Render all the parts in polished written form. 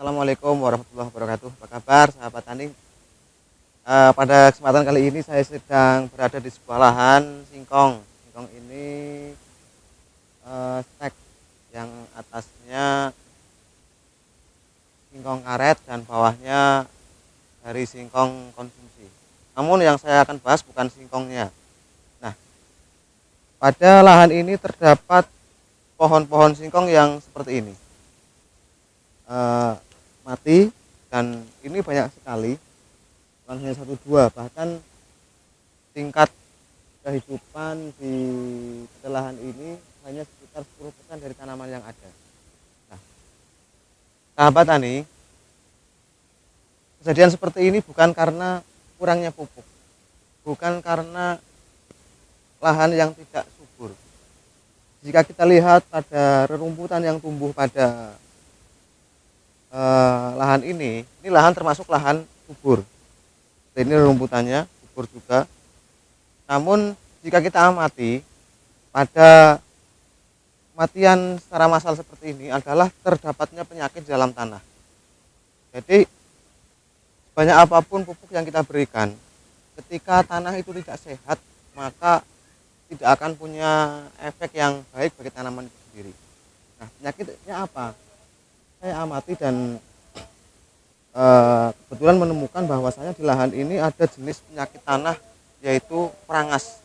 Assalamualaikum warahmatullahi wabarakatuh. Apa kabar sahabat tani? Pada kesempatan kali ini saya sedang berada di sebuah lahan singkong. Singkong ini stek yang atasnya singkong karet dan bawahnya dari singkong konsumsi. Namun yang saya akan bahas bukan singkongnya. Nah, pada lahan ini terdapat pohon-pohon singkong yang seperti ini. Mati, dan ini banyak sekali, bukan hanya satu dua, bahkan tingkat kehidupan di lahan ini hanya sekitar 10% dari tanaman yang ada. Nah, sahabat tani, kejadian seperti ini bukan karena kurangnya pupuk, bukan karena lahan yang tidak subur. Jika kita lihat pada rerumputan yang tumbuh pada lahan ini lahan termasuk lahan subur. Ini rumputannya subur juga. Namun jika kita amati, pada kematian secara massal seperti ini adalah terdapatnya penyakit di dalam tanah. Jadi banyak apapun pupuk yang kita berikan, ketika tanah itu tidak sehat, maka tidak akan punya efek yang baik bagi tanaman itu sendiri. Nah, penyakitnya apa? Saya amati dan kebetulan menemukan bahwasanya di lahan ini ada jenis penyakit tanah, yaitu perangas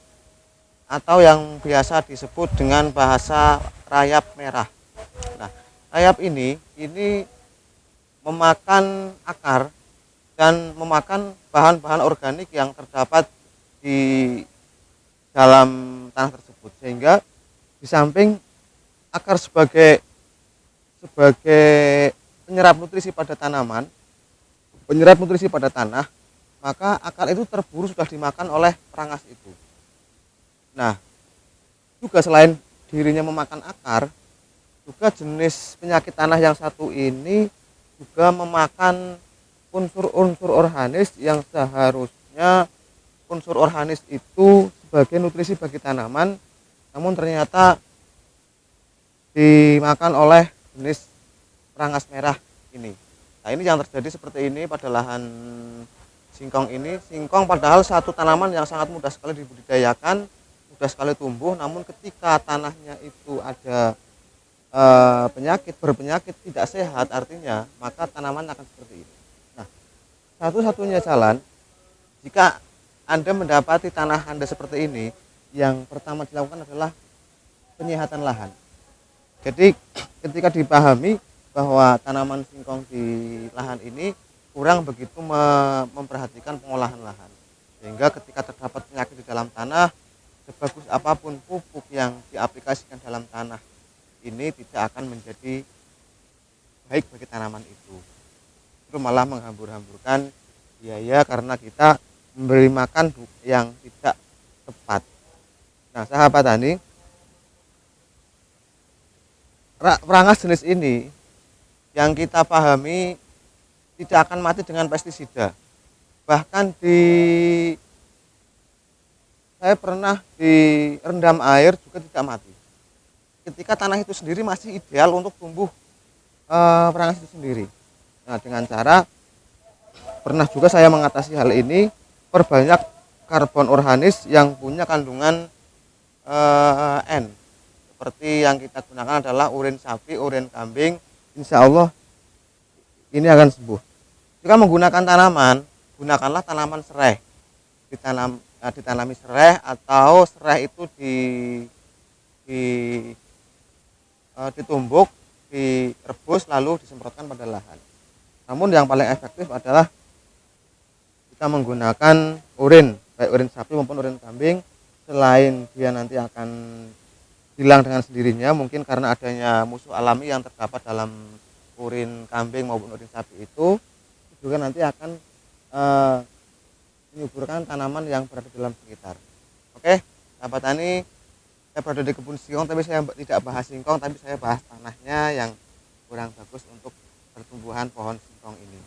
atau yang biasa disebut dengan bahasa rayap merah. Nah, rayap ini memakan akar dan memakan bahan-bahan organik yang terdapat di dalam tanah tersebut, sehingga di samping akar sebagai penyerap nutrisi pada tanaman, penyerap nutrisi pada tanah, maka akar itu terburu sudah dimakan oleh perangas itu. Nah, juga selain dirinya memakan akar, juga jenis penyakit tanah yang satu ini juga memakan unsur-unsur organis yang seharusnya unsur organis itu sebagai nutrisi bagi tanaman, namun ternyata dimakan oleh jenis perangas merah ini. Nah, ini yang terjadi seperti ini pada lahan singkong ini. Singkong padahal satu tanaman yang sangat mudah sekali dibudidayakan, mudah sekali tumbuh, namun ketika tanahnya itu ada berpenyakit tidak sehat, artinya maka tanaman akan seperti ini. Nah, satu-satunya jalan jika Anda mendapati tanah Anda seperti ini, yang pertama dilakukan adalah penyehatan lahan. Jadi ketika dipahami bahwa tanaman singkong di lahan ini kurang begitu memperhatikan pengolahan lahan, sehingga ketika terdapat penyakit di dalam tanah, sebagus apapun pupuk yang diaplikasikan dalam tanah ini tidak akan menjadi baik bagi tanaman itu. Itu malah menghambur-hamburkan biaya karena kita memberi makan yang tidak tepat. Nah, sahabat tani, perangas jenis ini yang kita pahami tidak akan mati dengan pestisida. Bahkan saya pernah direndam air juga tidak mati. Ketika tanah itu sendiri masih ideal untuk tumbuh perangas itu sendiri. Nah, dengan cara pernah juga saya mengatasi hal ini, perbanyak karbon organis yang punya kandungan N. Seperti yang kita gunakan adalah urin sapi, urin kambing. Insya Allah ini akan sembuh. Jika menggunakan tanaman, gunakanlah tanaman serai. Ditanami serai, atau serai itu ditumbuk, direbus lalu disemprotkan pada lahan. Namun yang paling efektif adalah kita menggunakan urin, baik urin sapi maupun urin kambing. Selain dia nanti akan hilang dengan sendirinya, mungkin karena adanya musuh alami yang terdapat dalam urin kambing maupun urin sapi itu juga nanti akan menyuburkan tanaman yang berada dalam sekitar. Oke, sahabat tani, saya berada di kebun singkong, tapi saya tidak bahas singkong, tapi saya bahas tanahnya yang kurang bagus untuk pertumbuhan pohon singkong ini.